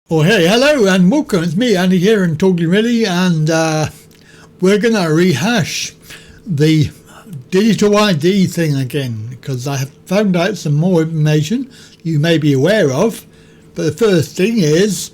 Oh hey, hello and welcome. It's me, Andy here in Talkin Really, and we're going to rehash the digital ID thing again because I have found out some more information you may be aware of. But the first thing is,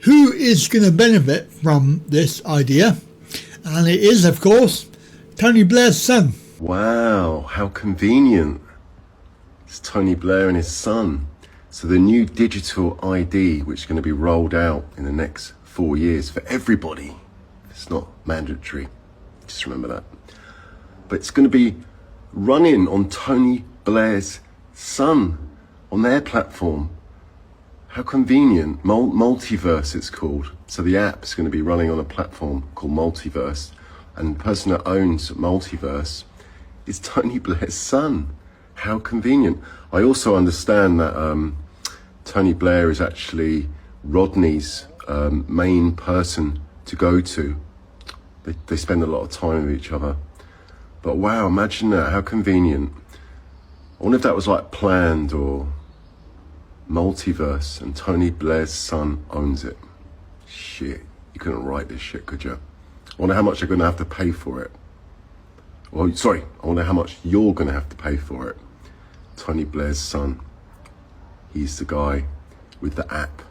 who is going to benefit from this idea? And it is, of course, Tony Blair's son. Wow, how convenient. It's Tony Blair and his son. So the new digital ID, which is going to be rolled out in the next 4 years for everybody. It's not mandatory, just remember that. But it's going to be running on Tony Blair's son, on their platform. How convenient. Multiverse it's called. So the app is going to be running on a platform called Multiverse. And the person that owns Multiverse is Tony Blair's son. How convenient. I also understand that Tony Blair is actually Rodney's main person to go to. They spend a lot of time with each other. But wow, imagine that, how convenient. I wonder if that was like planned or Multiverse and Tony Blair's son owns it. Shit, you couldn't write this shit, could you? I wonder how much they're going to have to pay for it. Well, sorry, I wonder how much you're going to have to pay for it. Tony Blair's son. He's the guy with the app,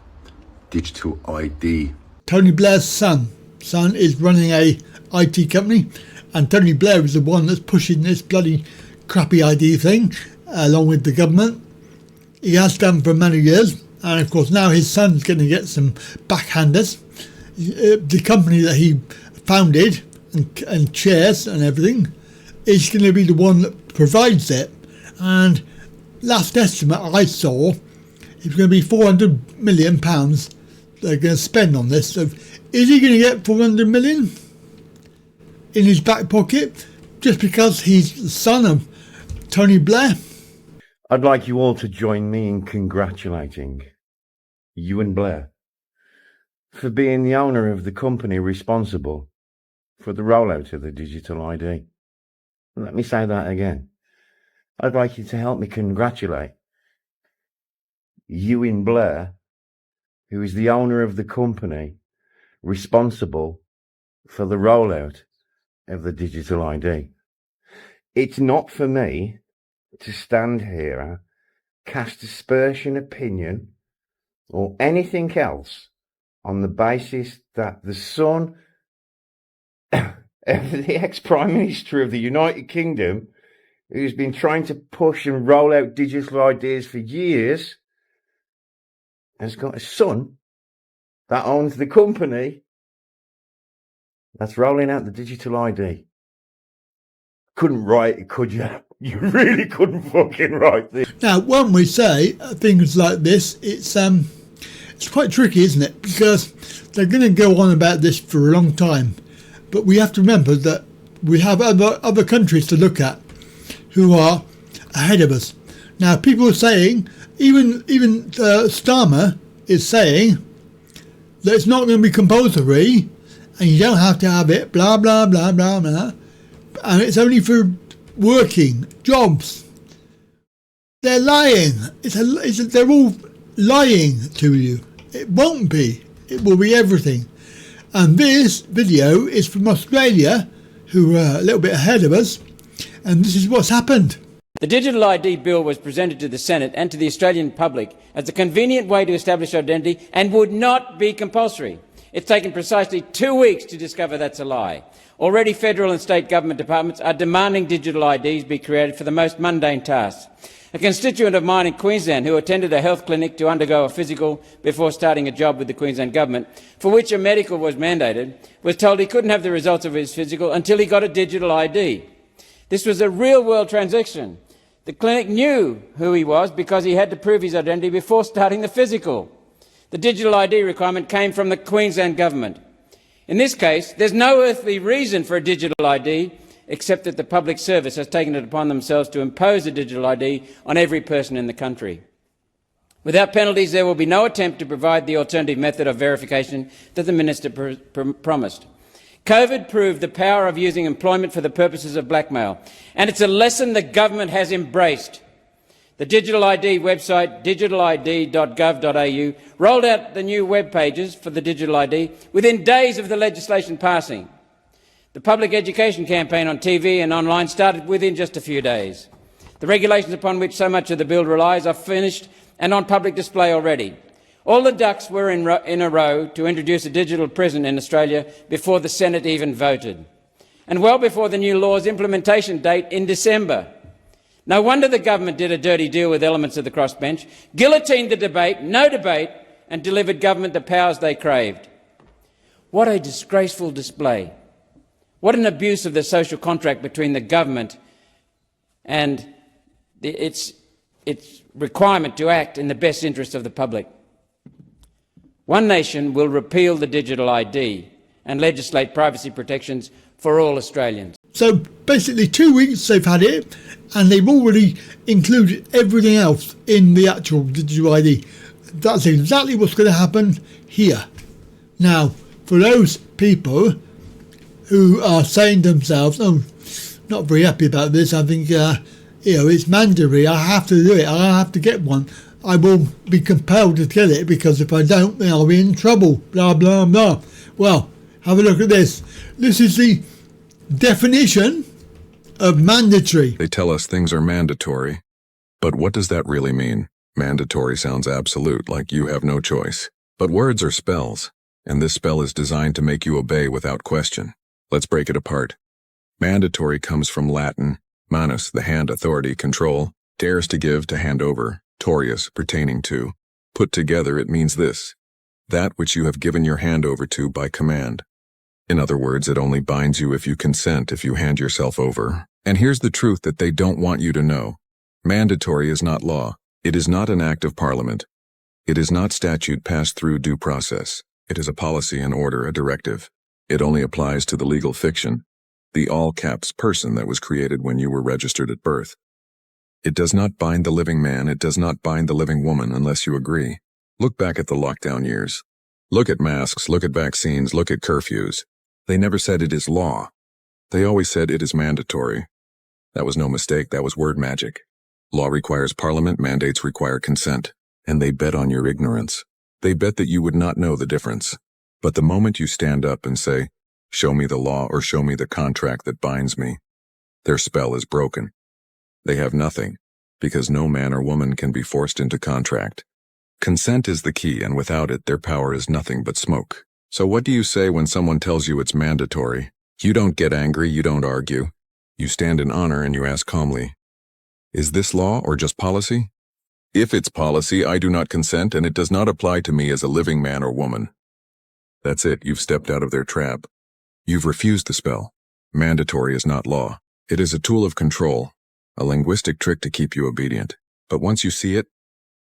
Digital ID. Tony Blair's son is running a IT company, and Tony Blair is the one that's pushing this bloody crappy ID thing along with the government. He has done for many years, and of course now his son's going to get some backhanders. The company that he founded and chairs and everything is going to be the one that provides it. And last estimate I saw, it's going to be £400 million they're going to spend on this. So is he going to get 400 million in his back pocket just because he's the son of Tony Blair? I'd like you all to join me in congratulating you and Blair for being the owner of the company responsible for the rollout of the digital ID. Let me say that again. I'd like you to help me congratulate you and Blair, who is the owner of the company responsible for the rollout of the digital ID. It's not for me to stand here, cast aspersion opinion or anything else on the basis that the son of the ex-Prime Minister of the United Kingdom, who's been trying to push and roll out digital ideas for years, has got a son that owns the company that's rolling out the digital ID. Couldn't write it, could you? You really couldn't fucking write this. Now, when we say things like this, it's quite tricky, isn't it? Because they're going to go on about this for a long time. But we have to remember that we have other countries to look at who are ahead of us. Now, people are saying, even Starmer is saying that it's not going to be compulsory and you don't have to have it, blah, blah, blah, blah, blah. And it's only for working jobs. They're lying. They're all lying to you. It won't be. It will be everything. And this video is from Australia, who are a little bit ahead of us. And this is what's happened. The Digital ID Bill was presented to the Senate and to the Australian public as a convenient way to establish identity and would not be compulsory. It's taken precisely 2 weeks to discover that's a lie. Already federal and state government departments are demanding digital IDs be created for the most mundane tasks. A constituent of mine in Queensland who attended a health clinic to undergo a physical before starting a job with the Queensland government, for which a medical was mandated, was told he couldn't have the results of his physical until he got a digital ID. This was a real-world transaction. The clinic knew who he was because he had to prove his identity before starting the physical. The digital ID requirement came from the Queensland government. In this case, there's no earthly reason for a digital ID except that the public service has taken it upon themselves to impose a digital ID on every person in the country. Without penalties, there will be no attempt to provide the alternative method of verification that the Minister promised. COVID proved the power of using employment for the purposes of blackmail, and it's a lesson the government has embraced. The Digital ID website, digitalid.gov.au, rolled out the new web pages for the Digital ID within days of the legislation passing. The public education campaign on TV and online started within just a few days. The regulations upon which so much of the bill relies are finished and on public display already. All the ducks were in a row to introduce a digital prison in Australia before the Senate even voted, and well before the new law's implementation date in December. No wonder the government did a dirty deal with elements of the crossbench, guillotined the debate, no debate, and delivered government the powers they craved. What a disgraceful display. What an abuse of the social contract between the government and its requirement to act in the best interests of the public. One Nation will repeal the digital ID and legislate privacy protections for all Australians. So basically 2 weeks they've had it, and they've already included everything else in the actual digital ID. That's exactly what's going to happen here. Now, for those people who are saying to themselves, oh, not very happy about this, I think, it's mandatory, I have to do it, I have to get one. I will be compelled to get it, because if I don't, then I'll be in trouble, blah, blah, blah. Well, have a look at this. This is the definition of mandatory. They tell us things are mandatory, but what does that really mean? Mandatory sounds absolute, like you have no choice. But words are spells, and this spell is designed to make you obey without question. Let's break it apart. Mandatory comes from Latin, manus, the hand, authority, control, dares to give, to hand over, torius, pertaining to. Put together, it means this: that which you have given your hand over to by command. In other words, it only binds you if you consent, if you hand yourself over. And here's the truth that they don't want you to know. Mandatory is not law. It is not an act of Parliament. It is not statute passed through due process. It is a policy, an order, a directive. It only applies to the legal fiction, the all-caps person that was created when you were registered at birth. It does not bind the living man, it does not bind the living woman unless you agree. Look back at the lockdown years. Look at masks, look at vaccines, look at curfews. They never said it is law. They always said it is mandatory. That was no mistake, that was word magic. Law requires Parliament, mandates require consent. And they bet on your ignorance. They bet that you would not know the difference. But the moment you stand up and say, show me the law or show me the contract that binds me, their spell is broken. They have nothing, because no man or woman can be forced into contract. Consent is the key, and without it, their power is nothing but smoke. So what do you say when someone tells you it's mandatory? You don't get angry, you don't argue. You stand in honor and you ask calmly, is this law or just policy? If it's policy, I do not consent, and it does not apply to me as a living man or woman. That's it, you've stepped out of their trap. You've refused the spell. Mandatory is not law. It is a tool of control, a linguistic trick to keep you obedient. But once you see it,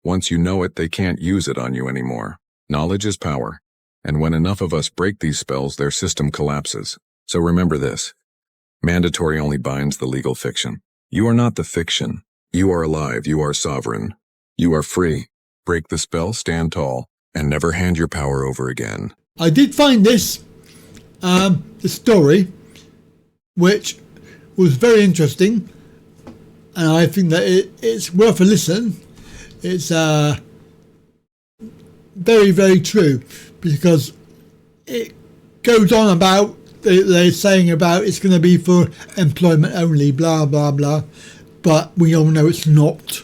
once you know it, they can't use it on you anymore. Knowledge is power. And when enough of us break these spells, their system collapses. So remember this. Mandatory only binds the legal fiction. You are not the fiction. You are alive. You are sovereign. You are free. Break the spell, stand tall, and never hand your power over again. I did find this, the story, which was very interesting, and I think that it's worth a listen. It's very, very true, because it goes on about, they're saying about it's going to be for employment only, blah, blah, blah, but we all know it's not.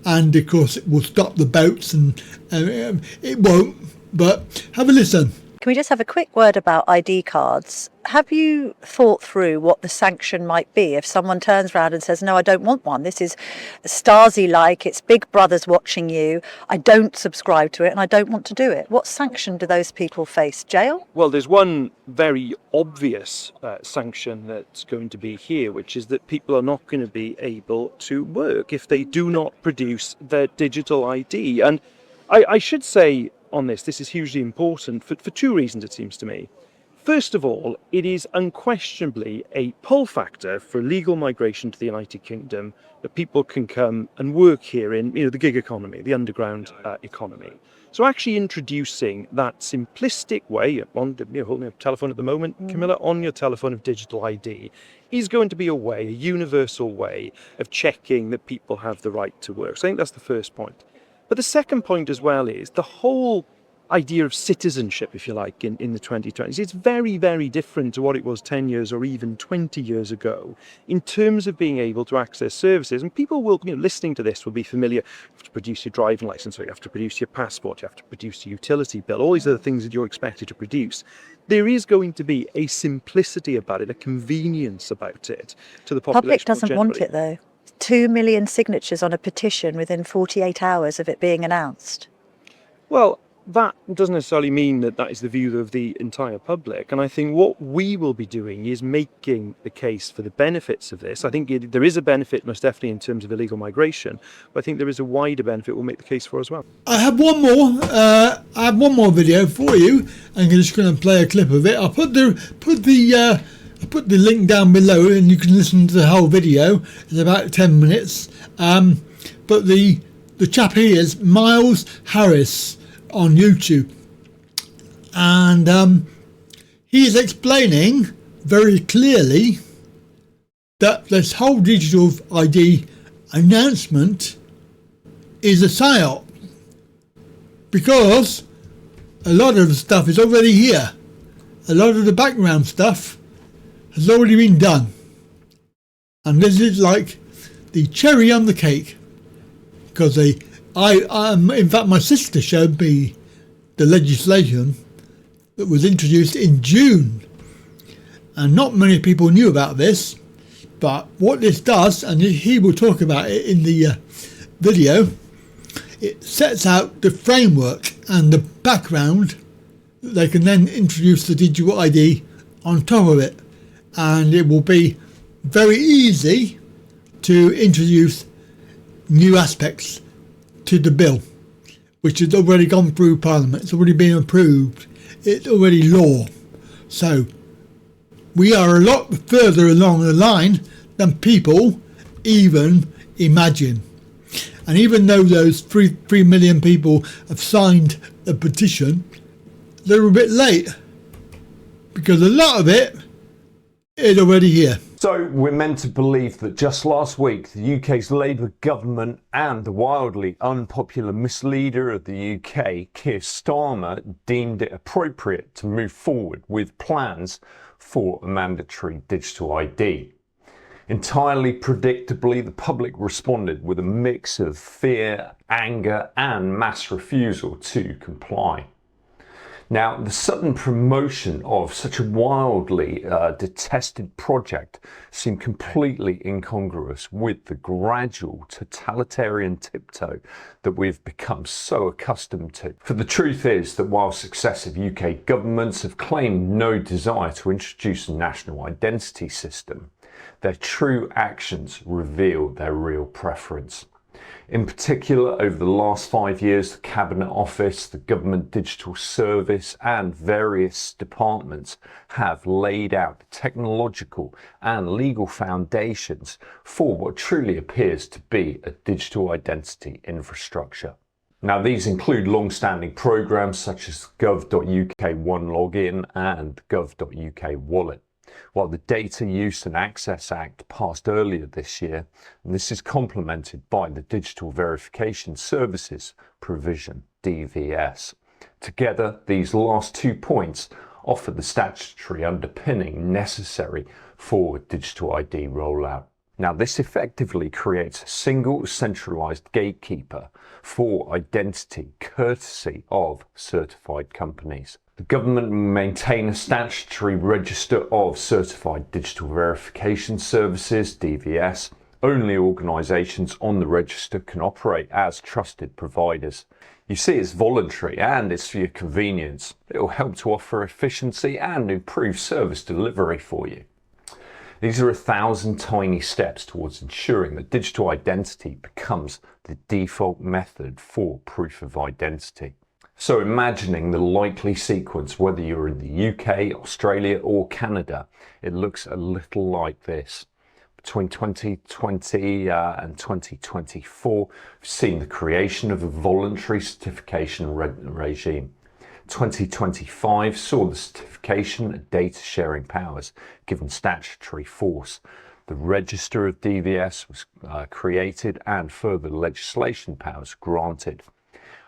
And of course it will stop the boats, and it won't, but have a listen. Can we just have a quick word about ID cards? Have you thought through what the sanction might be if someone turns around and says, no, I don't want one. This is Stasi-like, it's Big Brother's watching you, I don't subscribe to it and I don't want to do it. What sanction do those people face? Jail? Well, there's one very obvious sanction that's going to be here, which is that people are not going to be able to work if they do not produce their digital ID. And I should say on this is hugely important for two reasons, it seems to me. First of all, it is unquestionably a pull factor for legal migration to the United Kingdom, that people can come and work here in the gig economy, the underground economy. So actually introducing that simplistic way, you're holding a telephone at the moment, Camilla, on your telephone of digital ID, is going to be a way, a universal way of checking that people have the right to work. So I think that's the first point. But the second point as well is the whole idea of citizenship, if you like, in the 2020s. It's very, very different to what it was 10 years or even 20 years ago in terms of being able to access services. And people will, listening to this will be familiar. You have to produce your driving license, or you have to produce your passport, you have to produce your utility bill, all these other things that you're expected to produce. There is going to be a simplicity about it, a convenience about it to the population. Public doesn't want it though. 2 million signatures on a petition within 48 hours of it being announced. Well, that doesn't necessarily mean that that is the view of the entire public. And I think what we will be doing is making the case for the benefits of this. I think there is a benefit most definitely in terms of illegal migration, but I think there is a wider benefit we'll make the case for as well. I have one more. I have one more video for you. I'm just going to play a clip of it. I'll put the link down below, and you can listen to the whole video. It's about 10 minutes. But the chap here is Miles Harris on YouTube, and he is explaining very clearly that this whole digital ID announcement is a psyop, because a lot of the stuff is already here. A lot of the background stuff has already been done, and this is like the cherry on the cake, because in fact, my sister showed me the legislation that was introduced in June, and not many people knew about this. But what this does, and he will talk about it in the video, it sets out the framework and the background that they can then introduce the digital ID on top of it, and it will be very easy to introduce new aspects to the bill, which has already gone through Parliament. It's already been approved. It's already law. So we are a lot further along the line than people even imagine. And even though those 3 million people have signed a petition, they're a bit late, because a lot of it is already here. So we're meant to believe that just last week the UK's Labour government and the wildly unpopular misleader of the UK, Keir Starmer, deemed it appropriate to move forward with plans for a mandatory digital ID. Entirely predictably, the public responded with a mix of fear, anger and mass refusal to comply. Now, the sudden promotion of such a wildly detested project seemed completely incongruous with the gradual totalitarian tiptoe that we've become so accustomed to. For the truth is that while successive UK governments have claimed no desire to introduce a national identity system, their true actions reveal their real preference. In particular, over the last 5 years, the Cabinet Office, the Government Digital Service and various departments have laid out the technological and legal foundations for what truly appears to be a digital identity infrastructure. Now, these include long-standing programs such as gov.uk One Login and gov.uk Wallet, while the Data Use and Access Act passed earlier this year, and this is complemented by the Digital Verification Services provision, DVS. Together, these last 2 points offer the statutory underpinning necessary for digital ID rollout. Now, this effectively creates a single centralised gatekeeper for identity courtesy of certified companies. The government will maintain a statutory register of certified digital verification services, DVS. Only organisations on the register can operate as trusted providers. You see, it's voluntary and it's for your convenience. It will help to offer efficiency and improve service delivery for you. These are 1,000 tiny steps towards ensuring that digital identity becomes the default method for proof of identity. So imagining the likely sequence, whether you're in the UK, Australia or Canada, it looks a little like this. Between 2020 and 2024, we've seen the creation of a voluntary certification regime. 2025 saw the certification and data sharing powers given statutory force. The register of DVS was created and further legislation powers granted.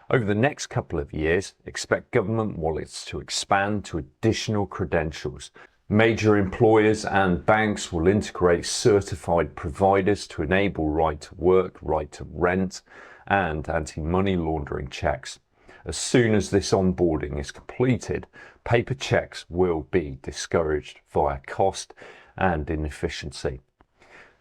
Over the next couple of years, expect government wallets to expand to additional credentials. Major employers and banks will integrate certified providers to enable right to work, right to rent, and anti-money laundering checks. As soon as this onboarding is completed, paper checks will be discouraged via cost and inefficiency.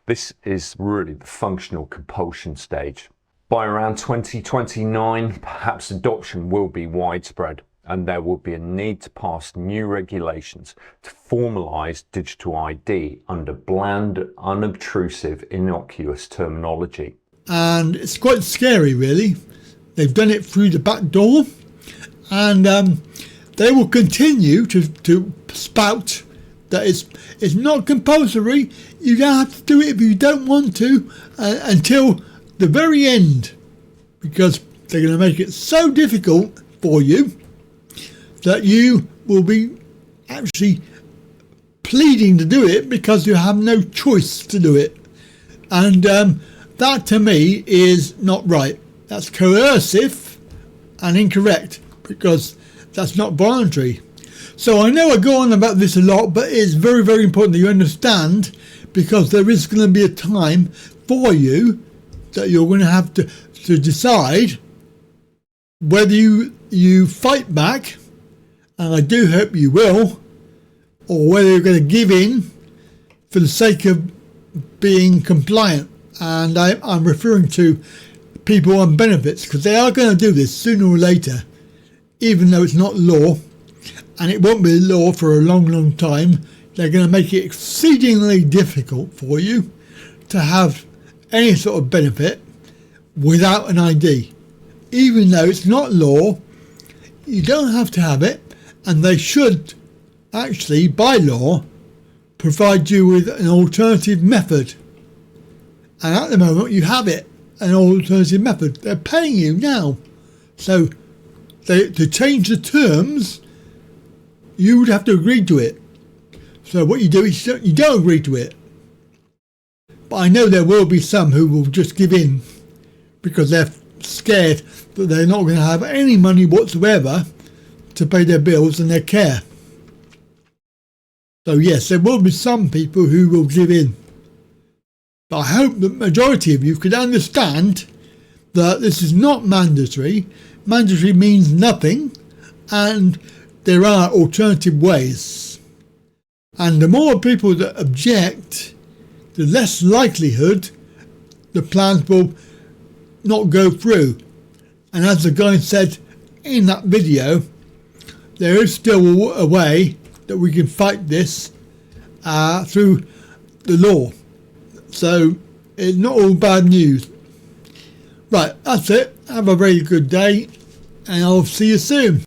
This is really the functional compulsion stage. By around 2029, perhaps adoption will be widespread, and there will be a need to pass new regulations to formalise digital ID under bland, unobtrusive, innocuous terminology. And it's quite scary, really. They've done it through the back door, and they will continue to spout that it's not compulsory. You don't have to do it if you don't want to until the very end, because they're going to make it so difficult for you that you will be actually pleading to do it because you have no choice to do it. And that to me is not right. That's coercive and incorrect, because that's not voluntary. So I know I go on about this a lot, but it's very, very important that you understand, because there is going to be a time for you that you're going to have to decide whether you fight back, and I do hope you will, or whether you're going to give in for the sake of being compliant. And I'm referring to people on benefits, because they are going to do this sooner or later, even though it's not law, and it won't be law for a long, long time. They're going to make it exceedingly difficult for you to have any sort of benefit without an ID. Even though it's not law, you don't have to have it, and they should actually, by law, provide you with an alternative method. And at the moment you have it, an alternative method. They're paying you now. So to change the terms, you would have to agree to it. So what you do is you don't agree to it. But I know there will be some who will just give in because they're scared that they're not going to have any money whatsoever to pay their bills and their care. So yes, there will be some people who will give in. But I hope the majority of you could understand that this is not mandatory. Mandatory means nothing, and there are alternative ways. And the more people that object, the less likelihood the plans will not go through. And as the guy said in that video, there is still a way that we can fight this through the law. So it's not all bad news. Right, that's it. Have a very good day, and I'll see you soon.